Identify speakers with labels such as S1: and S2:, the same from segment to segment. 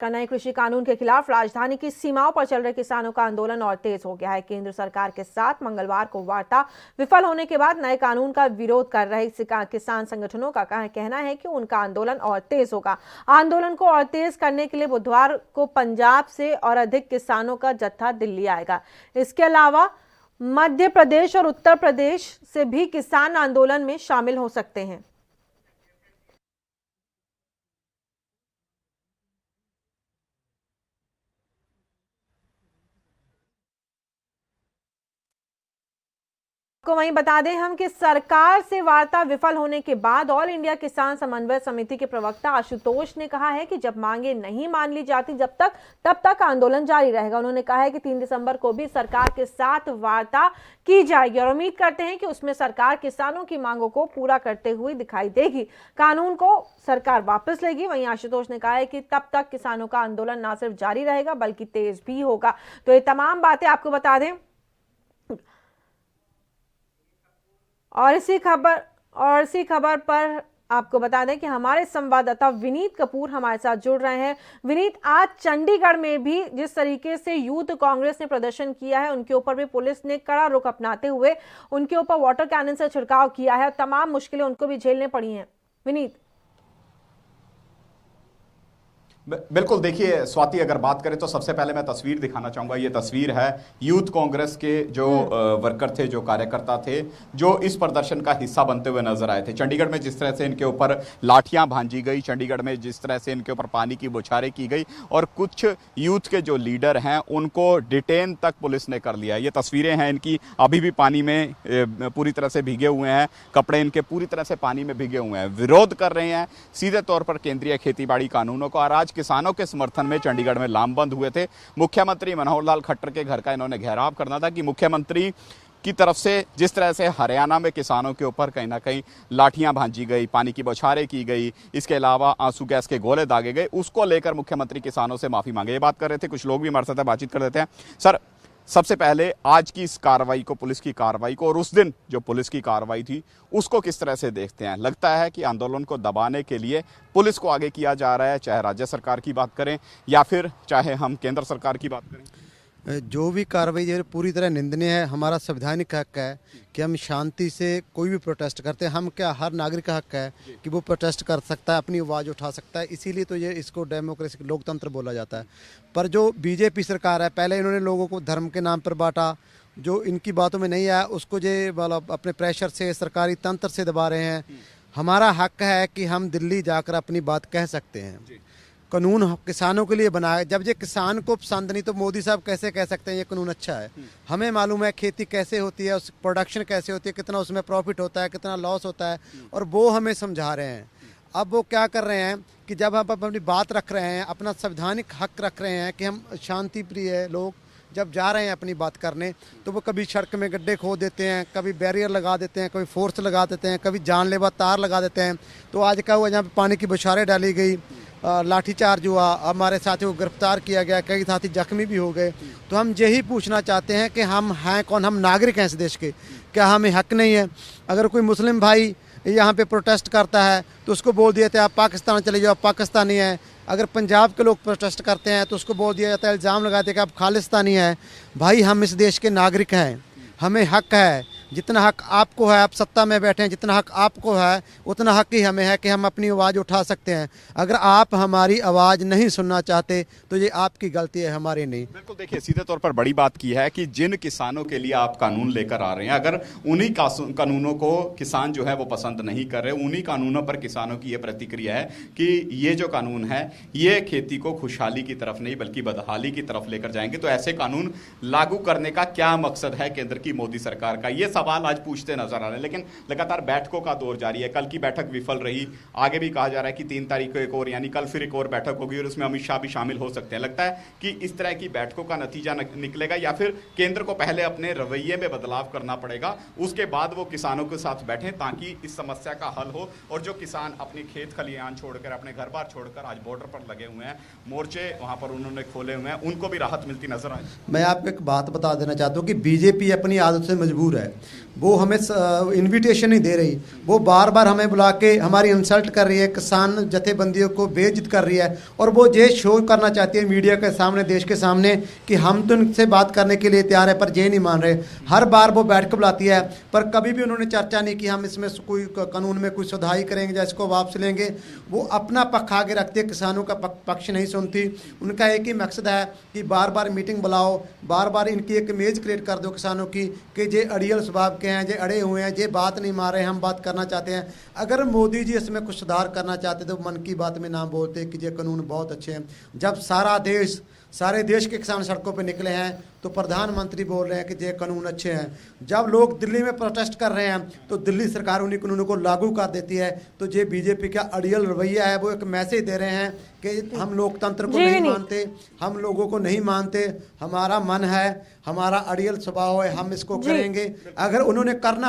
S1: का नए कृषि कानून के खिलाफ राजधानी की सीमाओं पर चल रहे किसानों का आंदोलन और तेज हो गया है। केंद्र सरकार के साथ मंगलवार को वार्ता विफल होने के बाद नए कानून का विरोध कर रहे किसान संगठनों का कहना है कि उनका आंदोलन और तेज होगा। आंदोलन को और तेज करने के लिए बुधवार को पंजाब से और अधिक किसानों का जत्था दिल्ली आएगा। इसके अलावा मध्य प्रदेश और उत्तर प्रदेश से भी किसान आंदोलन में शामिल हो सकते हैं। को वहीं बता दें हम कि सरकार से वार्ता विफल होने के बाद ऑल इंडिया किसान समन्वय समिति के प्रवक्ता आशुतोष ने कहा है कि जब मांगे नहीं मान ली जाती तब तक आंदोलन जारी रहेगा। उन्होंने कहा है कि 3 दिसंबर को भी सरकार के साथ वार्ता की जाएगी और उम्मीद करते हैं कि उसमें सरकार किसानों की मांगों को पूरा करते हुए दिखाई देगी। कानून को सरकार वापस लेगी। वहीं आशुतोष ने कहा है कि तब तक किसानों का आंदोलन न सिर्फ जारी रहेगा बल्कि तेज भी होगा। तो ये तमाम बातें आपको बता दें और इसी खबर पर आपको बता दें कि हमारे संवाददाता विनीत कपूर हमारे साथ जुड़ रहे हैं। विनीत, आज चंडीगढ़ में भी जिस तरीके से यूथ कांग्रेस ने प्रदर्शन किया है, उनके ऊपर भी पुलिस ने कड़ा रुख अपनाते हुए उनके ऊपर वाटर कैनन से छिड़काव किया है। तमाम मुश्किलें उनको भी झेलने पड़ी हैं। विनीत,
S2: बिल्कुल, देखिए स्वाति, अगर बात करें तो सबसे पहले मैं तस्वीर दिखाना चाहूंगा। ये तस्वीर है यूथ कांग्रेस के जो वर्कर थे, जो कार्यकर्ता थे, जो इस प्रदर्शन का हिस्सा बनते हुए नजर आए थे। चंडीगढ़ में जिस तरह से इनके ऊपर लाठियां भांजी गई, चंडीगढ़ में जिस तरह से इनके ऊपर पानी की बौछारें की गई और कुछ यूथ के जो लीडर हैं उनको डिटेन तक पुलिस ने कर लिया। ये तस्वीरें हैं इनकी, अभी भी पानी में पूरी तरह से भीगे हुए हैं, कपड़े इनके पूरी तरह से पानी में भीगे हुए हैं, विरोध कर रहे हैं सीधे तौर पर केंद्रीय खेतीबाड़ी कानूनों को। और आज किसानों के समर्थन में चंडीगढ़ में लामबंद हुए थे। मुख्यमंत्री मनोहर लाल खट्टर के घर का इन्होंने घेराव करना था कि मुख्यमंत्री की तरफ से जिस तरह से हरियाणा में किसानों के ऊपर कहीं ना कहीं लाठियां भांजी गई, पानी की बौछारें की गई, इसके अलावा आंसू गैस के गोले दागे गए, उसको लेकर मुख्यमंत्री किसानों से माफी मांगे। ये बात कर रहे थे, कुछ लोग भी हमारे साथ बातचीत कर देते हैं। सर, सबसे पहले आज की इस कार्रवाई को, पुलिस की कार्रवाई को, और उस दिन जो पुलिस की कार्रवाई थी उसको किस तरह से देखते हैं? लगता है कि आंदोलन को दबाने के लिए पुलिस को आगे किया जा रहा है, चाहे राज्य सरकार की बात करें या फिर चाहे हम केंद्र सरकार की बात करें?
S3: जो भी कार्रवाई है पूरी तरह निंदनीय है। हमारा संवैधानिक हक है कि हम शांति से कोई भी प्रोटेस्ट करते हैं। हम क्या, हर नागरिक का हक है कि वो प्रोटेस्ट कर सकता है, अपनी आवाज़ उठा सकता है। इसीलिए तो ये इसको डेमोक्रेसी, लोकतंत्र बोला जाता है। पर जो बीजेपी सरकार है, पहले इन्होंने लोगों को धर्म के नाम पर बांटा, जो इनकी बातों में नहीं आया उसको ये मतलब अपने प्रेशर से, सरकारी तंत्र से दबा रहे हैं। हमारा हक है कि हम दिल्ली जाकर अपनी बात कह सकते हैं। कानून किसानों के लिए बनाया, जब ये किसान को पसंद नहीं तो मोदी साहब कैसे कह सकते हैं ये कानून अच्छा है? हमें मालूम है खेती कैसे होती है, उस प्रोडक्शन कैसे होती है, कितना उसमें प्रॉफिट होता है, कितना लॉस होता है, और वो हमें समझा रहे हैं। अब वो क्या कर रहे हैं कि जब हम अपनी बात रख रहे हैं, अपना संवैधानिक हक रख रहे हैं कि हम शांति प्रिय लोग जब जा रहे हैं अपनी बात करने, तो वो कभी सड़क में गड्ढे खोद देते हैं, कभी बैरियर लगा देते हैं, कभी फोर्स लगा देते हैं, कभी जानलेवा तार लगा देते हैं। तो आज क्या हुआ, जहाँ पे पानी की बौछारें डाली गई, लाठीचार्ज हुआ, हमारे साथियों को गिरफ्तार किया गया, कई साथी जख्मी भी हो गए। तो हम यही पूछना चाहते हैं कि हम हैं कौन? हम नागरिक हैं इस देश के, क्या हमें हक नहीं है? अगर कोई मुस्लिम भाई यहाँ पे प्रोटेस्ट करता है तो उसको बोल दिया जाता है आप पाकिस्तान चले जाओ, आप पाकिस्तानी है। अगर पंजाब के लोग प्रोटेस्ट करते हैं तो उसको बोल दिया जाता है, इल्ज़ाम लगाते हैं कि आप खालिस्तानी हैं। भाई, हम इस देश के नागरिक हैं, हमें हक है। जितना हक आपको है, आप सत्ता में बैठे हैं, जितना हक आपको है उतना हक ही हमें है कि हम अपनी आवाज़ उठा सकते हैं। अगर आप हमारी आवाज़ नहीं सुनना चाहते तो ये आपकी गलती है, हमारी नहीं।
S2: बिल्कुल, देखिए सीधे तौर पर बड़ी बात की है कि जिन किसानों के लिए आप कानून लेकर आ रहे हैं, अगर उन्हीं कानूनों को किसान जो है वो पसंद नहीं कर रहे, उन्हीं कानूनों पर किसानों की ये प्रतिक्रिया है कि ये जो कानून है ये खेती को खुशहाली की तरफ नहीं बल्कि बदहाली की तरफ लेकर जाएंगे, तो ऐसे कानून लागू करने का क्या मकसद है केंद्र की, मोदी सरकार का? ये सवाल आज पूछते नजर आ रहे हैं। लेकिन लगातार बैठकों का दौर जारी है। कल की बैठक विफल रही, आगे भी कहा जा रहा है कि 3 तारीख को एक और, यानी कल फिर एक और बैठक होगी और उसमें अमित शाह भी शामिल हो सकते हैं। लगता है कि इस तरह की बैठकों का नतीजा निकलेगा या फिर केंद्र को पहले अपने रवैये में बदलाव करना पड़ेगा, उसके बाद वो किसानों के साथ बैठें ताकि इस समस्या का हल हो और जो किसान अपनी खेत खलियान छोड़कर, अपने घर बार छोड़कर आज बॉर्डर पर लगे हुए हैं, मोर्चे वहां पर उन्होंने खोले हुए हैं, उनको भी राहत मिलती नजर आए।
S3: मैं आपको एक बात बता देना चाहता हूँ कि बीजेपी अपनी आदत से मजबूर है। वो हमें इनविटेशन नहीं दे रही, वो बार बार हमें बुला के हमारी इंसल्ट कर रही है, किसान जथेबंदियों को बेइज्जत कर रही है, और वो ये शो करना चाहती है मीडिया के सामने, देश के सामने, कि हम तो इनसे बात करने के लिए तैयार है, पर ये नहीं मान रहे। हर बार वो बैठ कर बुलाती है, पर कभी भी उन्होंने चर्चा नहीं की हम इसमें कोई कानून में कोई सुधार करेंगे या इसको वापस लेंगे। वो अपना पक्ष आगे रखती है, किसानों का पक्ष नहीं सुनती। उनका एक ही मकसद है कि बार बार मीटिंग बुलाओ, बार बार इनकी एक इमेज क्रिएट कर दो किसानों की कि ये अड़ियल स्वभाव के हैं, ये अड़े हुए हैं, ये बात नहीं मान रहे, हम बात करना चाहते हैं। अगर मोदी जी इसमें कुछ सुधार करना चाहते तो मन की बात में ना बोलते कि ये कानून बहुत अच्छे हैं। जब सारे देश के किसान सड़कों पर निकले हैं तो प्रधानमंत्री बोल रहे हैं कि ये कानून अच्छे हैं। जब लोग दिल्ली में प्रोटेस्ट कर रहे हैं तो दिल्ली सरकार उन्हीं कानूनों को लागू कर देती है। तो ये बीजेपी का अड़ियल रवैया है, वो एक मैसेज दे रहे हैं कि हम लोकतंत्र को नहीं मानते, हम लोगों को नहीं मानते, हमारा मन है, हमारा अड़ियल स्वभाव है, हम इसको करेंगे। अगर उन्होंने करना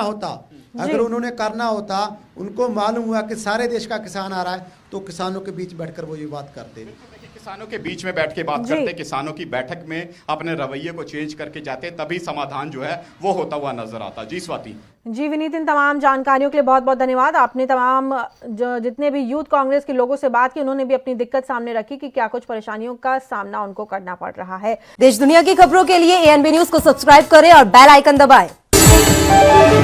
S3: होता, उनको मालूम हुआ कि सारे देश का किसान आ रहा है, तो किसानों के बीच बैठकर वो ये बात करते।
S2: किसानों के बीच में बैठ के बात करते, किसानों की बैठक में अपने रवैये को चेंज करके जाते, तभी समाधान जो है वो होता हुआ नजर आता। जी स्वाति।
S1: जी विनीत, इन तमाम जानकारियों के लिए बहुत बहुत धन्यवाद। आपने तमाम जितने भी यूथ कांग्रेस के लोगों से बात की, उन्होंने भी अपनी दिक्कत सामने रखी कि क्या कुछ परेशानियों का सामना उनको करना पड़ रहा है।
S4: देश दुनिया की खबरों के लिए ANB न्यूज को सब्सक्राइब करें और बेल आइकन दबाएं।